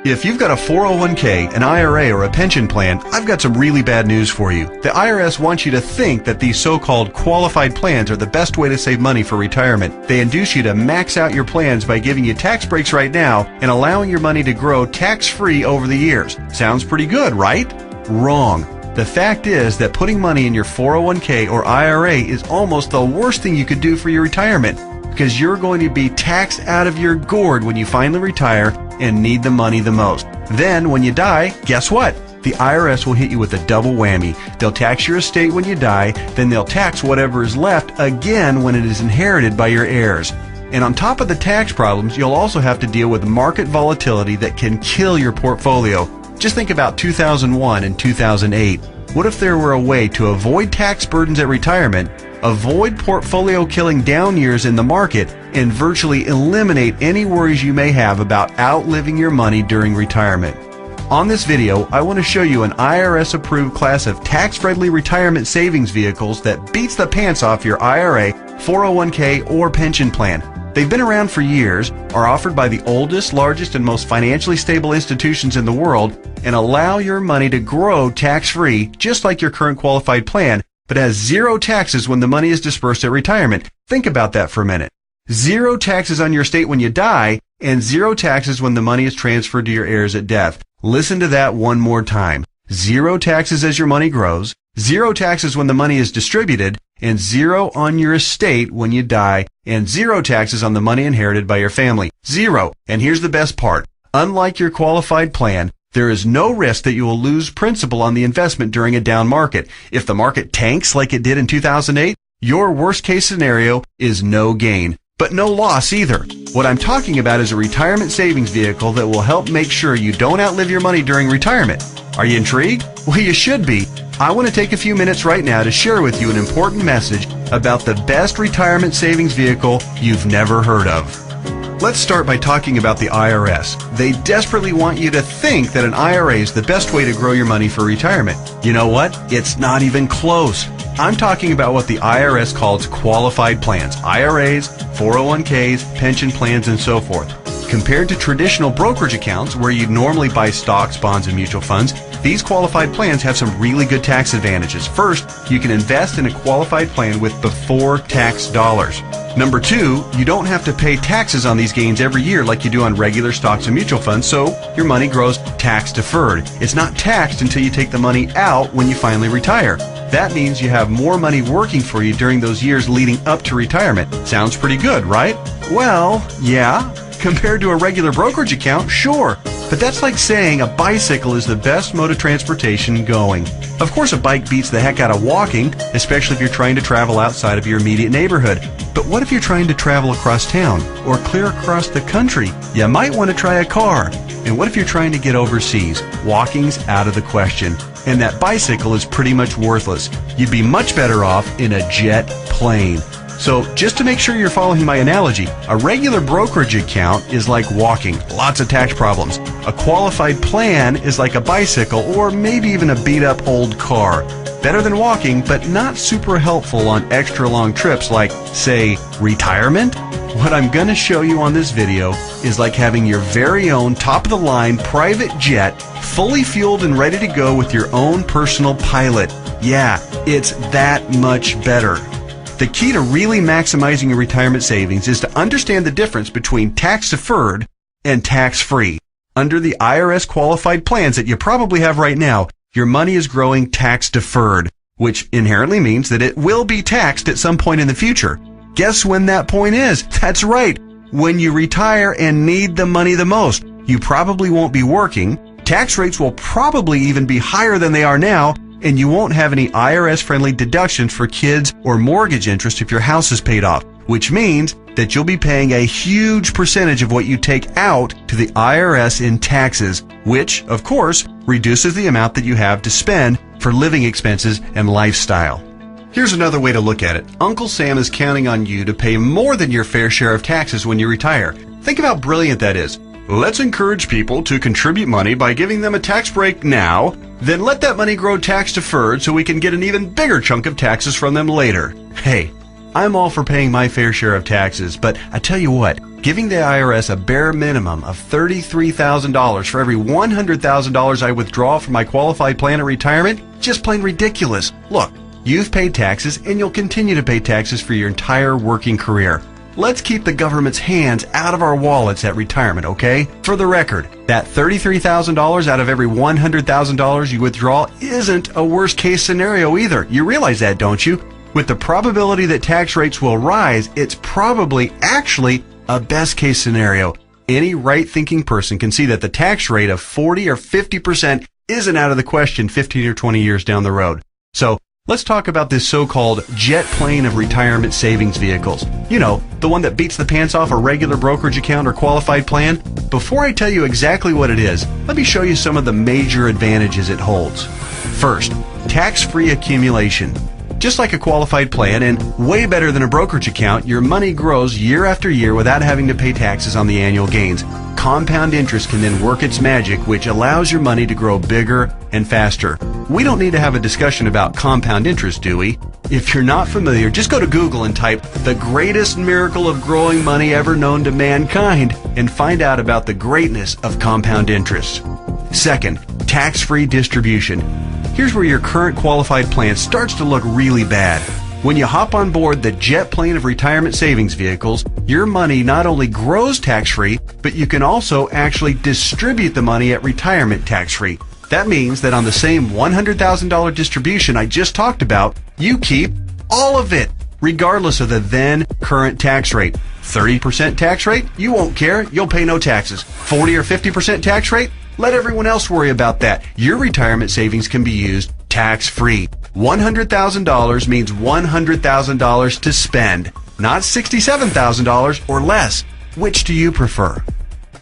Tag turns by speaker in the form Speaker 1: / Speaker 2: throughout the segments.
Speaker 1: If you've got a 401k, an IRA, or a pension plan, I've got some really bad news for you. The IRS wants you to think that these so-called qualified plans are the best way to save money for retirement. They induce you to max out your plans by giving you tax breaks right now and allowing your money to grow tax-free over the years. Sounds pretty good, right? Wrong. The fact is that putting money in your 401k or IRA is almost the worst thing you could do for your retirement, because you're going to be taxed out of your gourd when you finally retire and need the money the most. Then, when you die, guess what? The IRS will hit you with a double whammy. They'll tax your estate when you die, then they'll tax whatever is left again when it is inherited by your heirs. And on top of the tax problems, you'll also have to deal with market volatility that can kill your portfolio. Just think about 2001 and 2008. What if there were a way to avoid tax burdens at retirement, avoid portfolio-killing down years in the market, and virtually eliminate any worries you may have about outliving your money during retirement? On this video, I want to show you an IRS-approved class of tax-friendly retirement savings vehicles that beats the pants off your IRA, 401k, or pension plan. They've been around for years, are offered by the oldest, largest, and most financially stable institutions in the world, and allow your money to grow tax-free, just like your current qualified plan, but has zero taxes when the money is dispersed at retirement. Think about that for a minute. Zero taxes on your estate when you die, and zero taxes when the money is transferred to your heirs at death. Listen to that one more time. Zero taxes as your money grows, zero taxes when the money is distributed, and zero on your estate when you die, and zero taxes on the money inherited by your family. Zero. And here's the best part. Unlike your qualified plan, there is no risk that you will lose principal on the investment during a down market. If the market tanks like it did in 2008, your worst case scenario is no gain, but no loss either. What I'm talking about is a retirement savings vehicle that will help make sure you don't outlive your money during retirement. Are you intrigued? Well, you should be. I want to take a few minutes right now to share with you an important message about the best retirement savings vehicle you've never heard of. Let's start by talking about the IRS. They desperately want you to think that an IRA is the best way to grow your money for retirement. You know what? It's not even close. I'm talking about what the IRS calls qualified plans, IRAs, 401ks, pension plans, and so forth. Compared to traditional brokerage accounts where you'd normally buy stocks, bonds, and mutual funds, these qualified plans have some really good tax advantages. First, you can invest in a qualified plan with before tax dollars. Number two, you don't have to pay taxes on these gains every year like you do on regular stocks and mutual funds, so your money grows tax deferred. It's not taxed until you take the money out when you finally retire. That means you have more money working for you during those years leading up to retirement. Sounds pretty good, right? Well, yeah. Compared to a regular brokerage account, sure. But that's like saying a bicycle is the best mode of transportation going. Of course, a bike beats the heck out of walking, especially if you're trying to travel outside of your immediate neighborhood. But what if you're trying to travel across town or clear across the country? You might want to try a car. And what if you're trying to get overseas? Walking's out of the question. And that bicycle is pretty much worthless. You'd be much better off in a jet plane. So just to make sure you're following my analogy, a regular brokerage account is like walking, lots of tax problems. A qualified plan is like a bicycle or maybe even a beat-up old car. Better than walking, but not super helpful on extra long trips like, say, retirement. What I'm going to show you on this video is like having your very own top-of-the-line private jet, fully fueled and ready to go with your own personal pilot. Yeah, it's that much better. The key to really maximizing your retirement savings is to understand the difference between tax-deferred and tax-free. Under the IRS qualified plans that you probably have right now, your money is growing tax-deferred, which inherently means that it will be taxed at some point in the future. Guess when that point is? That's right, when you retire and need the money the most. You probably won't be working, tax rates will probably even be higher than they are now, and you won't have any IRS-friendly deductions for kids or mortgage interest if your house is paid off, which means that you'll be paying a huge percentage of what you take out to the IRS in taxes, which, of course, reduces the amount that you have to spend for living expenses and lifestyle. Here's another way to look at it. Uncle Sam is counting on you to pay more than your fair share of taxes when you retire. Think of how brilliant that is. Let's encourage people to contribute money by giving them a tax break now, then let that money grow tax deferred so we can get an even bigger chunk of taxes from them later. Hey, I'm all for paying my fair share of taxes, but I tell you what, giving the IRS a bare minimum of $33,000 for every $100,000 I withdraw from my qualified plan at retirement? Just plain ridiculous. Look, you've paid taxes and you'll continue to pay taxes for your entire working career. Let's keep the government's hands out of our wallets at retirement, okay? For the record, that $33,000 out of every $100,000 you withdraw isn't a worst case scenario either. You realize that, don't you? With the probability that tax rates will rise, it's probably actually a best case scenario. Any right-thinking person can see that the tax rate of 40 or 50% isn't out of the question 15 or 20 years down the road. So, let's talk about this so-called jet plane of retirement savings vehicles. You know, the one that beats the pants off a regular brokerage account or qualified plan. Before I tell you exactly what it is, let me show you some of the major advantages it holds. First, tax-free accumulation. Just like a qualified plan and way better than a brokerage account, your money grows year after year without having to pay taxes on the annual gains. Compound interest can then work its magic, which allows your money to grow bigger and faster. We don't need to have a discussion about compound interest, do we? If you're not familiar, just go to Google and type "the greatest miracle of growing money ever known to mankind" and find out about the greatness of compound interest. Second, tax-free distribution. Here's where your current qualified plan starts to look really bad. When you hop on board the jet plane of retirement savings vehicles, your money not only grows tax-free, but you can also actually distribute the money at retirement tax-free. That means that on the same $100,000 distribution I just talked about, you keep all of it, regardless of the then current tax rate. 30% tax rate? You won't care. You'll pay no taxes. 40 or 50% tax rate? Let everyone else worry about that. Your retirement savings can be used tax-free. $100,000 means $100,000 to spend, not $67,000 or less. Which do you prefer?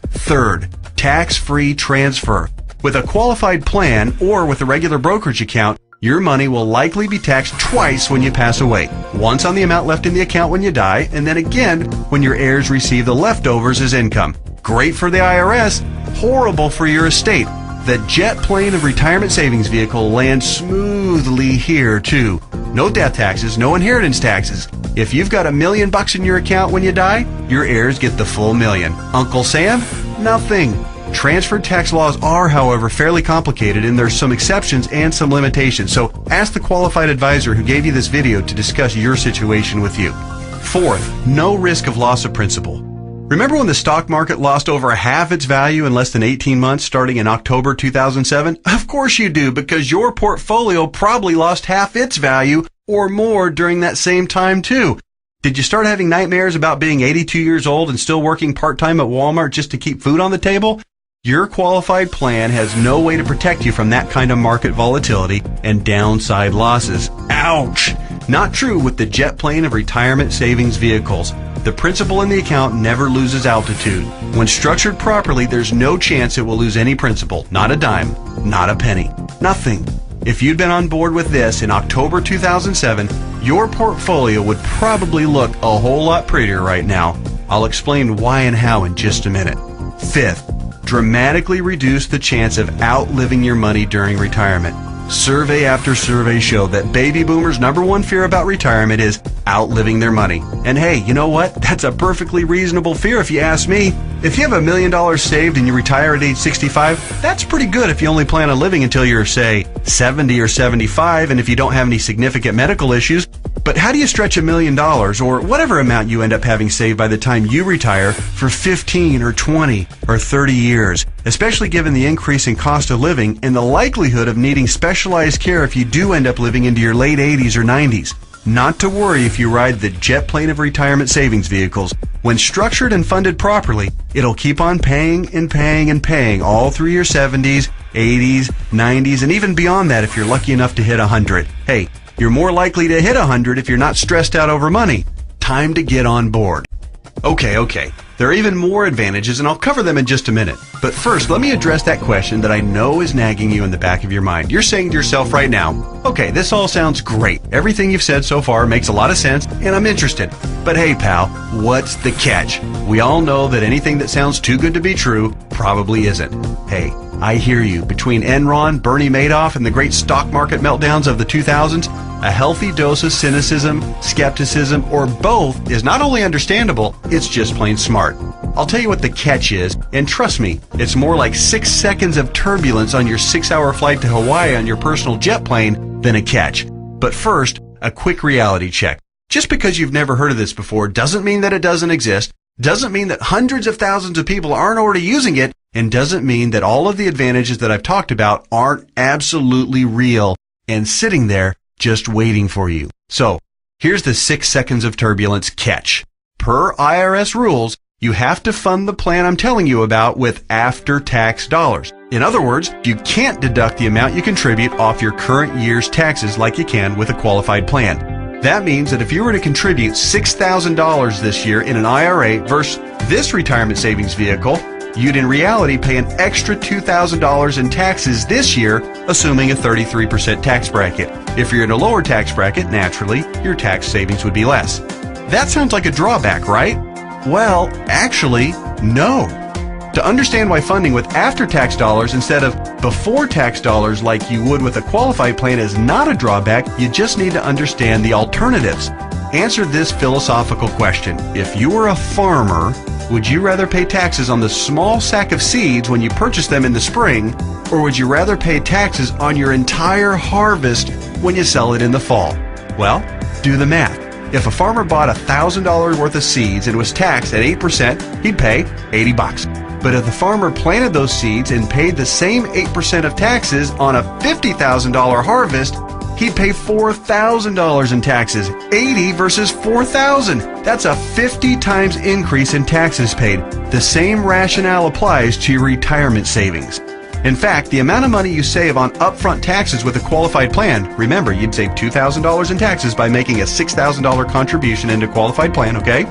Speaker 1: Third, tax-free transfer. With a qualified plan or with a regular brokerage account, your money will likely be taxed twice when you pass away. Once on the amount left in the account when you die, and then again when your heirs receive the leftovers as income. Great for the IRS, horrible for your estate. The jet plane of retirement savings vehicle lands smoothly here too. No death taxes, no inheritance taxes. If you've got $1 million in your account when you die, your heirs get the full $1 million. Uncle Sam? Nothing. Transferred tax laws are, however, fairly complicated, and there's some exceptions and some limitations. So ask the qualified advisor who gave you this video to discuss your situation with you. Fourth, no risk of loss of principal. Remember when the stock market lost over half its value in less than 18 months starting in October 2007? Of course you do, because your portfolio probably lost half its value or more during that same time too. Did you start having nightmares about being 82 years old and still working part-time at Walmart just to keep food on the table? Your qualified plan has no way to protect you from that kind of market volatility and downside losses. Ouch! Not true with the jet plane of retirement savings vehicles. The principal in the account never loses altitude. When structured properly, there's no chance it will lose any principal. Not a dime. Not a penny. Nothing. If you'd been on board with this in October 2007, your portfolio would probably look a whole lot prettier right now. I'll explain why and how in just a minute. Fifth, dramatically reduce the chance of outliving your money during retirement. Survey after survey show that baby boomers' #1 fear about retirement is outliving their money. And hey, you know what? That's a perfectly reasonable fear if you ask me. If you have $1 million saved and you retire at age 65, that's pretty good if you only plan on living until you're, say, 70 or 75, and if you don't have any significant medical issues. But how do you stretch $1 million, or whatever amount you end up having saved by the time you retire, for 15 or 20 or 30 years? Especially given the increase in cost of living and the likelihood of needing specialized care if you do end up living into your late 80s or 90s. Not to worry if you ride the jet plane of retirement savings vehicles. When structured and funded properly, it'll keep on paying and paying and paying all through your 70s, 80s, 90s, and even beyond that if you're lucky enough to hit 100. Hey, you're more likely to hit 100 if you're not stressed out over money. Time to get on board. Okay. There are even more advantages, and I'll cover them in just a minute. But first, let me address that question that I know is nagging you in the back of your mind. You're saying to yourself right now, okay, this all sounds great. Everything you've said so far makes a lot of sense, and I'm interested. But hey, pal, what's the catch? We all know that anything that sounds too good to be true probably isn't. Hey, I hear you. Between Enron, Bernie Madoff, and the great stock market meltdowns of the 2000s, A healthy dose of cynicism, skepticism, or both is not only understandable, it's just plain smart. I'll tell you what the catch is, and trust me, it's more like 6 seconds of turbulence on your 6-hour flight to Hawaii on your personal jet plane than a catch. But first, a quick reality check. Just because you've never heard of this before doesn't mean that it doesn't exist, doesn't mean that hundreds of thousands of people aren't already using it, and doesn't mean that all of the advantages that I've talked about aren't absolutely real and sitting there just waiting for you. So, here's the 6 seconds of turbulence catch. Per IRS rules, you have to fund the plan I'm telling you about with after-tax dollars. In other words, you can't deduct the amount you contribute off your current year's taxes like you can with a qualified plan. That means that if you were to contribute $6,000 this year in an IRA versus this retirement savings vehicle, you'd in reality pay an extra $2,000 in taxes this year, assuming a 33% tax bracket. If you're in a lower tax bracket, naturally, your tax savings would be less. That sounds like a drawback, right? Well, actually, no. To understand why funding with after-tax dollars instead of before-tax dollars like you would with a qualified plan is not a drawback, you just need to understand the alternatives. Answer this philosophical question. If you were a farmer, would you rather pay taxes on the small sack of seeds when you purchase them in the spring, or would you rather pay taxes on your entire harvest when you sell it in the fall? Well, do the math. If a farmer bought $1,000 worth of seeds and was taxed at 8%, he'd pay $80. But if the farmer planted those seeds and paid the same 8% of taxes on a $50,000 harvest, he'd pay $4,000 in taxes. 80 versus 4,000. That's a 50 times increase in taxes paid. The same rationale applies to your retirement savings. In fact, the amount of money you save on upfront taxes with a qualified plan, remember, you'd save $2,000 in taxes by making a $6,000 contribution into a qualified plan, okay?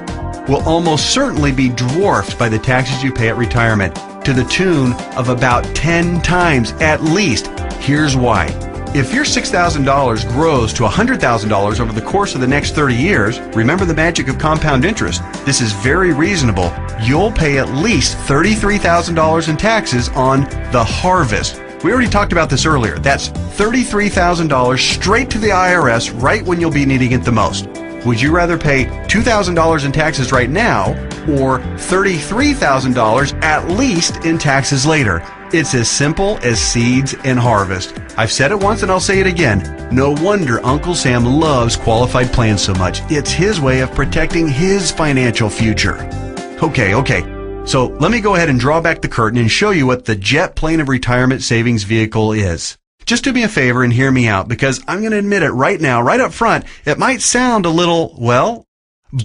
Speaker 1: Will almost certainly be dwarfed by the taxes you pay at retirement, to the tune of about 10 times at least. Here's why. If your $6,000 grows to $100,000 over the course of the next 30 years, remember the magic of compound interest. This is very reasonable. You'll pay at least $33,000 in taxes on the harvest. We already talked about this earlier. That's $33,000 straight to the IRS right when you'll be needing it the most. Would you rather pay $2,000 in taxes right now or $33,000 at least in taxes later? It's as simple as seeds and harvest. I've said it once and I'll say it again. No wonder Uncle Sam loves qualified plans so much. It's his way of protecting his financial future. Okay. So let me go ahead and draw back the curtain and show you what the jet plane of retirement savings vehicle is. Just do me a favor and hear me out, because I'm going to admit it right now, right up front, it might sound a little, well,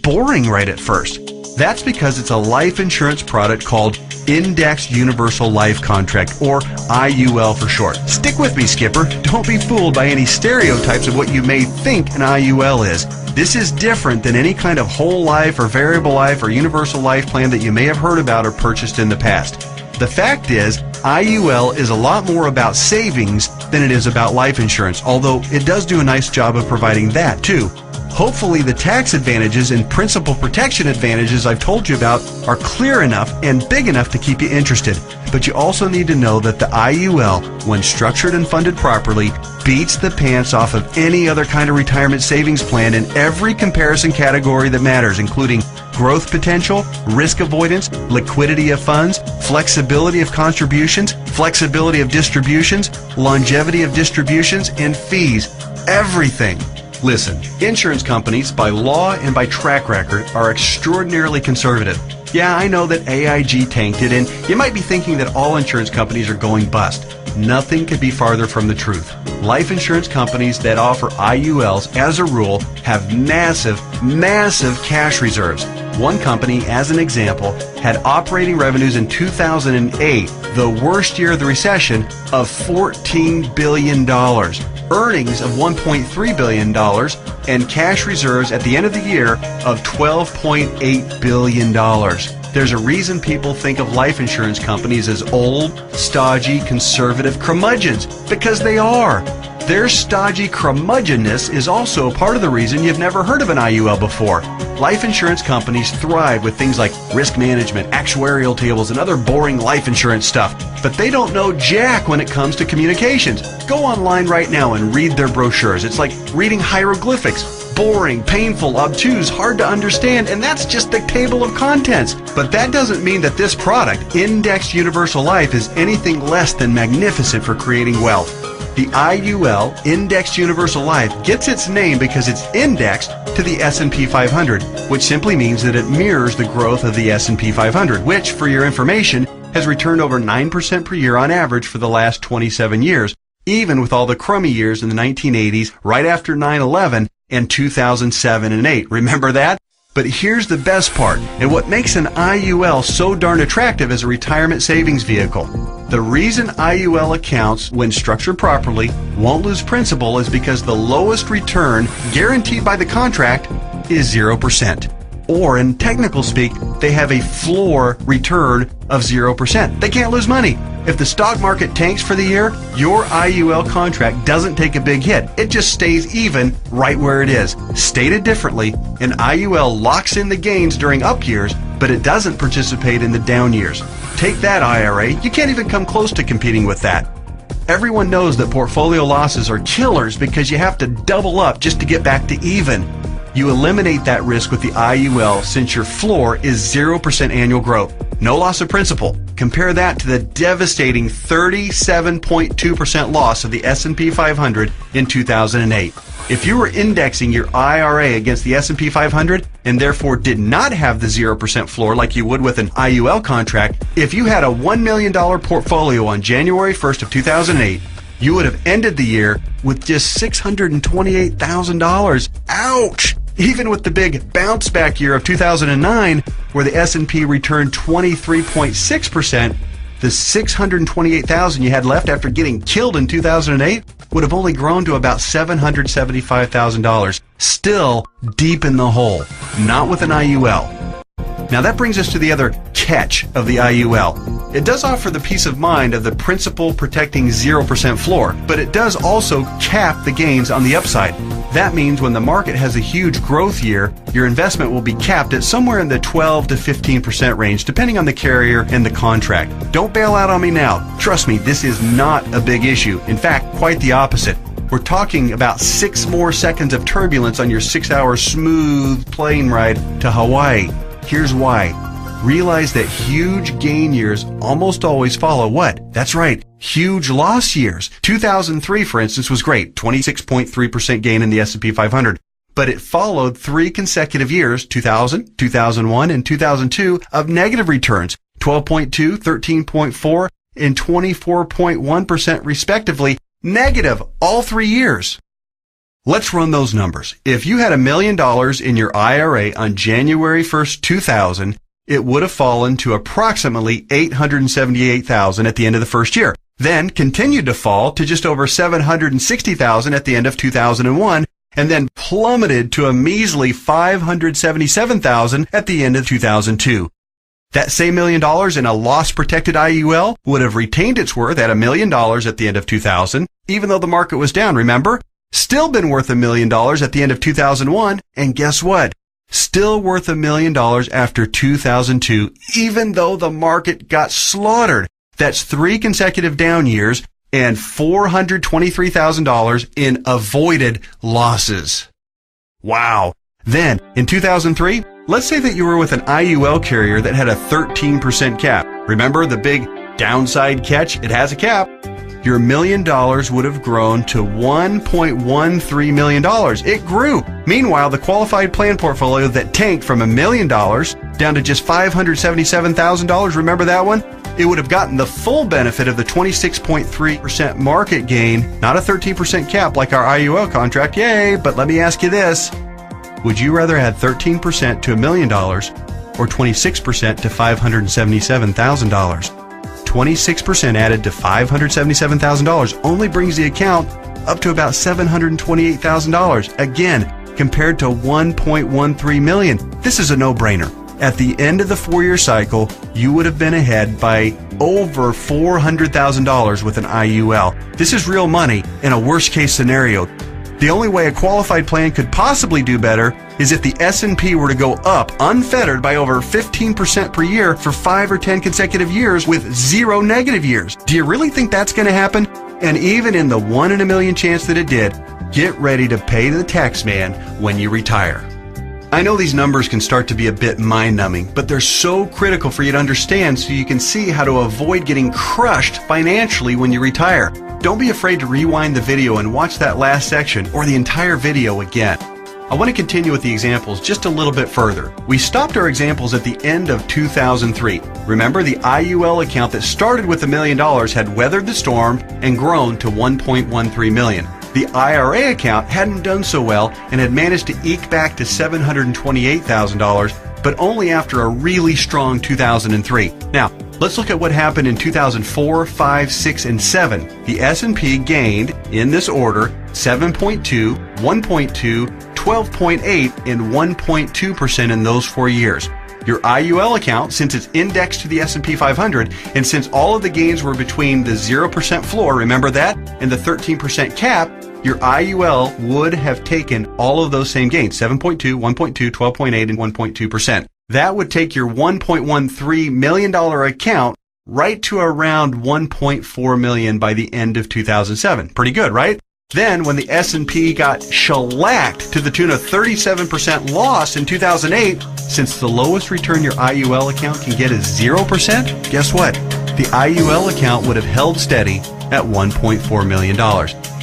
Speaker 1: boring right at first. That's because it's a life insurance product called Indexed Universal Life Contract, or IUL for short. Stick with me, Skipper. Don't be fooled by any stereotypes of what you may think an IUL is. This is different than any kind of whole life or variable life or universal life plan that you may have heard about or purchased in the past. The fact is, IUL is a lot more about savings than it is about life insurance, although it does do a nice job of providing that too. Hopefully the tax advantages and principal protection advantages I've told you about are clear enough and big enough to keep you interested. But you also need to know that the IUL, when structured and funded properly, beats the pants off of any other kind of retirement savings plan in every comparison category that matters, including growth potential, risk avoidance, liquidity of funds, flexibility of contributions, flexibility of distributions, longevity of distributions, and fees. Everything. Listen, insurance companies, by law and by track record, are extraordinarily conservative. Yeah, I know that AIG tanked it, and you might be thinking that all insurance companies are going bust. Nothing could be farther from the truth. Life insurance companies that offer IULs, as a rule, have massive cash reserves. One company, as an example, had operating revenues in 2008, the worst year of the recession, of $14 billion. Earnings of $1.3 billion, and cash reserves at the end of the year of $12.8 billion. There's a reason people think of life insurance companies as old, stodgy, conservative curmudgeons, because they are. Their stodgy curmudgeonness is also part of the reason you've never heard of an IUL before. Life insurance companies thrive with things like risk management, actuarial tables, and other boring life insurance stuff. but they don't know jack when it comes to communications. Go online right now and read their brochures. It's like reading hieroglyphics. Boring, painful, obtuse, hard to understand, and that's just the table of contents. But that doesn't mean that this product, Indexed Universal Life, is anything less than magnificent for creating wealth. The IUL, Indexed Universal Life, gets its name because it's indexed to the S&P 500, which simply means that it mirrors the growth of the S&P 500, which, for your information, has returned over 9% per year on average for the last 27 years, even with all the crummy years in the 1980s, right after 9/11, and 2007 and 8. Remember that? But here's the best part, and what makes an IUL so darn attractive as a retirement savings vehicle. The reason IUL accounts, when structured properly, won't lose principal is because the lowest return guaranteed by the contract is 0%. Or in technical speak, they have a floor return of 0%. They can't lose money. If the stock market tanks for the year, your IUL contract doesn't take a big hit. It just stays even right where it is. Stated differently, an IUL locks in the gains during up years, but it doesn't participate in the down years. Take that, IRA. You can't even come close to competing with that. Everyone knows that portfolio losses are killers because you have to double up just to get back to even. You eliminate that risk with the IUL since your floor is 0% annual growth. No loss of principal. Compare that to the devastating 37.2% loss of the S&P 500 in 2008. If you were indexing your IRA against the S&P 500 and therefore did not have the 0% floor like you would with an IUL contract, if you had a $1 million portfolio on January 1st of 2008, you would have ended the year with just $628,000. Ouch! Even with the big bounce back year of 2009, where the S&P returned 23.6%, the $628,000 you had left after getting killed in 2008 would have only grown to about $775,000. Still deep in the hole, not with an IUL. Now that brings us to the other catch of the IUL. It does offer the peace of mind of the principal protecting 0% floor, but it does also cap the gains on the upside. That means when the market has a huge growth year, your investment will be capped at somewhere in the 12 to 15% range, depending on the carrier and the contract. Don't bail out on me now. Trust me, this is not a big issue. In fact, quite the opposite. We're talking about 6 more seconds of turbulence on your 6-hour smooth plane ride to Hawaii. Here's why. Realize that huge gain years almost always follow what? That's right, huge loss years. 2003, for instance, was great, 26.3% gain in the S&P 500. But it followed 3 consecutive years, 2000, 2001, and 2002, of negative returns, 12.2, 13.4, and 24.1% respectively, negative all 3 years. Let's run those numbers. If you had $1 million in your IRA on January 1st, 2000, it would have fallen to approximately $878,000 at the end of the first year, then continued to fall to just over $760,000 at the end of 2001, and then plummeted to a measly $577,000 at the end of 2002. That same $1 million in a loss-protected IUL would have retained its worth at $1 million at the end of 2000, even though the market was down, remember? Still been worth $1 million at the end of 2001, and guess what? Still worth $1 million after 2002, even though the market got slaughtered. That's 3 consecutive down years and $423,000 in avoided losses. Wow. Then, in 2003, let's say that you were with an IUL carrier that had a 13% cap. Remember the big downside catch? It has a cap. Your $1 million would have grown to $1.13 million. It grew. Meanwhile, the qualified plan portfolio that tanked from $1 million down to just $577,000, remember that one? It would have gotten the full benefit of the 26.3% market gain, not a 13% cap like our IUL contract. Yay! But let me ask you this. Would you rather add 13% to $1 million or 26% to $577,000? 26% added to $577,000 only brings the account up to about $728,000. Again, compared to $1.13 million. This is a no-brainer. At the end of the 4-year cycle, you would have been ahead by over $400,000 with an IUL. This is real money in a worst-case scenario. The only way a qualified plan could possibly do better is if the S&P were to go up unfettered by over 15% per year for 5 or 10 consecutive years with 0 negative years. Do you really think that's going to happen? And even in the 1 in a million chance that it did, get ready to pay the tax man when you retire. I know these numbers can start to be a bit mind-numbing, but they're so critical for you to understand so you can see how to avoid getting crushed financially when you retire. Don't be afraid to rewind the video and watch that last section or the entire video again. I want to continue with the examples just a little bit further. We stopped our examples at the end of 2003. Remember, the IUL account that started with $1 million had weathered the storm and grown to $1.13 million. The IRA account hadn't done so well and had managed to eke back to $728,000, but only after a really strong 2003. Now, let's look at what happened in 2004, 5, 6, and 7. The S&P gained, in this order, 7.2, 1.2, 12.8, and 1.2% in those 4 years. Your IUL account, since it's indexed to the S&P 500, and since all of the gains were between the 0% floor, remember that, and the 13% cap, your IUL would have taken all of those same gains, 7.2, 1.2, 12.8, and 1.2%. That would take your $1.13 million account right to around $1.4 million by the end of 2007. Pretty good, right? Then, when the S&P got shellacked to the tune of 37% loss in 2008, since the lowest return your IUL account can get is 0%, guess what? The IUL account would have held steady at $1.4 million.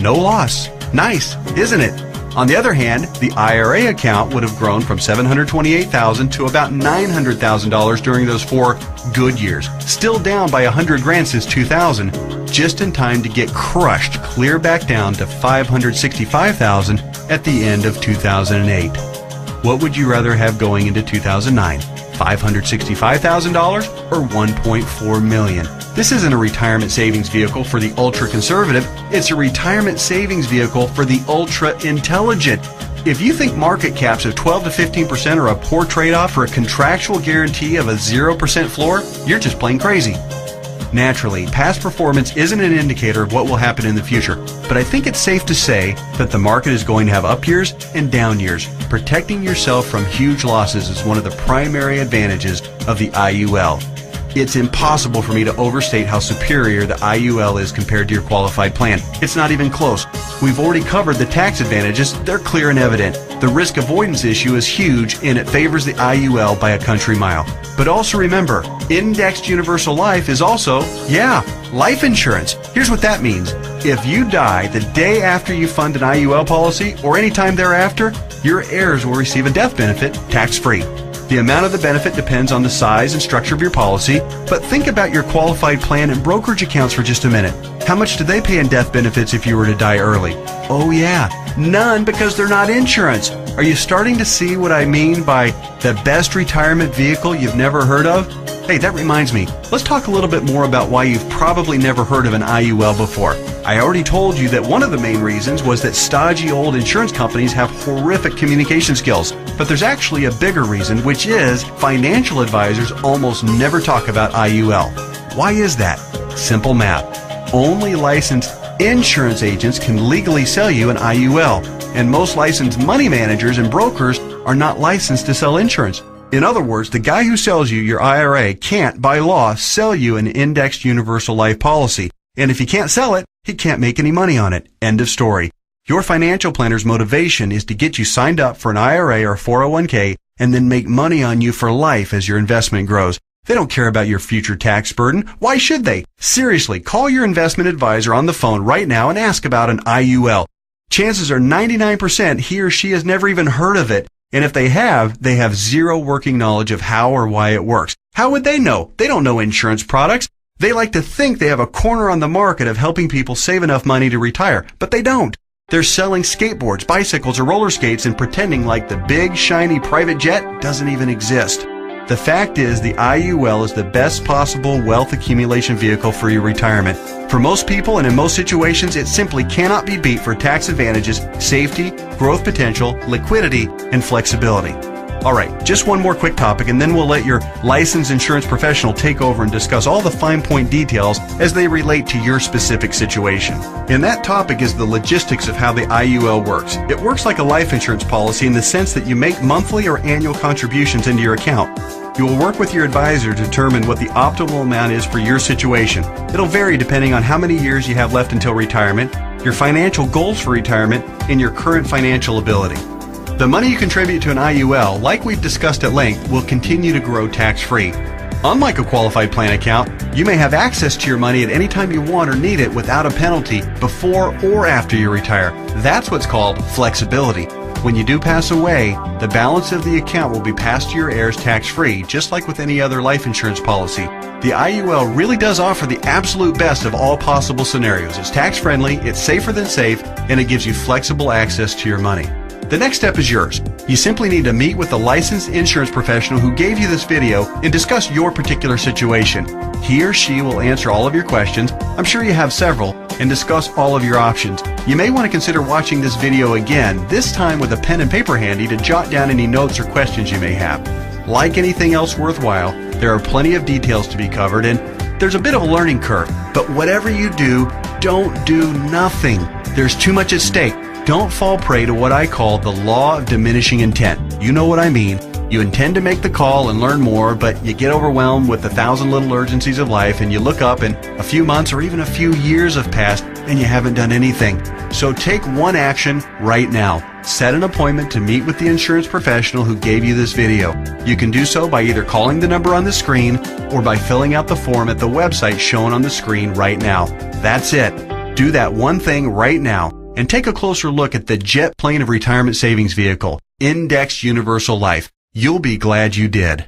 Speaker 1: No loss. Nice, isn't it? On the other hand, the IRA account would have grown from $728,000 to about $900,000 during those 4 good years, still down by $100,000 since 2000, just in time to get crushed clear back down to $565,000 at the end of 2008. What would you rather have going into 2009? $565,000 or $1.4 million? This isn't a retirement savings vehicle for the ultra-conservative. It's a retirement savings vehicle for the ultra-intelligent. If you think market caps of 12 to 15% are a poor trade-off for a contractual guarantee of a 0% floor, you're just plain crazy. Naturally, past performance isn't an indicator of what will happen in the future, but I think it's safe to say that the market is going to have up years and down years. Protecting yourself from huge losses is one of the primary advantages of the IUL. It's impossible for me to overstate how superior the IUL is compared to your qualified plan. It's not even close. We've already covered the tax advantages. They're clear and evident. The risk avoidance issue is huge, and it favors the IUL by a country mile. But also remember, indexed universal life is also, life insurance. Here's what that means. If you die the day after you fund an IUL policy or any time thereafter, your heirs will receive a death benefit tax-free. The amount of the benefit depends on the size and structure of your policy, but think about your qualified plan and brokerage accounts for just a minute. How much do they pay in death benefits if you were to die early? Oh yeah, none, because they're not insurance. Are you starting to see what I mean by the best retirement vehicle you've never heard of? Hey, that reminds me. Let's talk a little bit more about why you've probably never heard of an IUL before. I already told you that one of the main reasons was that stodgy old insurance companies have horrific communication skills. But there's actually a bigger reason, which is financial advisors almost never talk about IUL. Why is that? Simple math. Only licensed insurance agents can legally sell you an IUL, and most licensed money managers and brokers are not licensed to sell insurance. In other words, the guy who sells you your IRA can't, by law, sell you an indexed universal life policy. And if he can't sell it, he can't make any money on it. End of story. Your financial planner's motivation is to get you signed up for an IRA or 401k and then make money on you for life as your investment grows. They don't care about your future tax burden. Why should they? Seriously, call your investment advisor on the phone right now and ask about an IUL. Chances are 99% he or she has never even heard of it. And if they have zero working knowledge of how or why it works. How would they know? They don't know insurance products. They like to think they have a corner on the market of helping people save enough money to retire, but they don't. They're selling skateboards, bicycles, or roller skates and pretending like the big, shiny private jet doesn't even exist. The fact is, the IUL is the best possible wealth accumulation vehicle for your retirement. For most people and in most situations, it simply cannot be beat for tax advantages, safety, growth potential, liquidity, and flexibility. Alright, just one more quick topic and then we'll let your licensed insurance professional take over and discuss all the fine point details as they relate to your specific situation. And that topic is the logistics of how the IUL works. It works like a life insurance policy in the sense that you make monthly or annual contributions into your account. You will work with your advisor to determine what the optimal amount is for your situation. It'll vary depending on how many years you have left until retirement, your financial goals for retirement, and your current financial ability. The money you contribute to an IUL, like we've discussed at length, will continue to grow tax-free. Unlike a qualified plan account, you may have access to your money at any time you want or need it without a penalty before or after you retire. That's what's called flexibility. When you do pass away, the balance of the account will be passed to your heirs tax-free, just like with any other life insurance policy. The IUL really does offer the absolute best of all possible scenarios. It's tax-friendly, it's safer than safe, and it gives you flexible access to your money. The next step is yours. You simply need to meet with the licensed insurance professional who gave you this video and discuss your particular situation. He or she will answer all of your questions, I'm sure you have several, and discuss all of your options. You may want to consider watching this video again, this time with a pen and paper handy to jot down any notes or questions you may have. Like anything else worthwhile, there are plenty of details to be covered and there's a bit of a learning curve. But whatever you do, don't do nothing. There's too much at stake. Don't fall prey to what I call the law of diminishing intent. You know what I mean. You intend to make the call and learn more, but you get overwhelmed with 1,000 little urgencies of life and you look up and a few months or even a few years have passed and you haven't done anything. So take one action right now. Set an appointment to meet with the insurance professional who gave you this video. You can do so by either calling the number on the screen or by filling out the form at the website shown on the screen right now. That's it. Do that one thing right now and take a closer look at the jet plane of retirement savings vehicle, Indexed Universal Life. You'll be glad you did.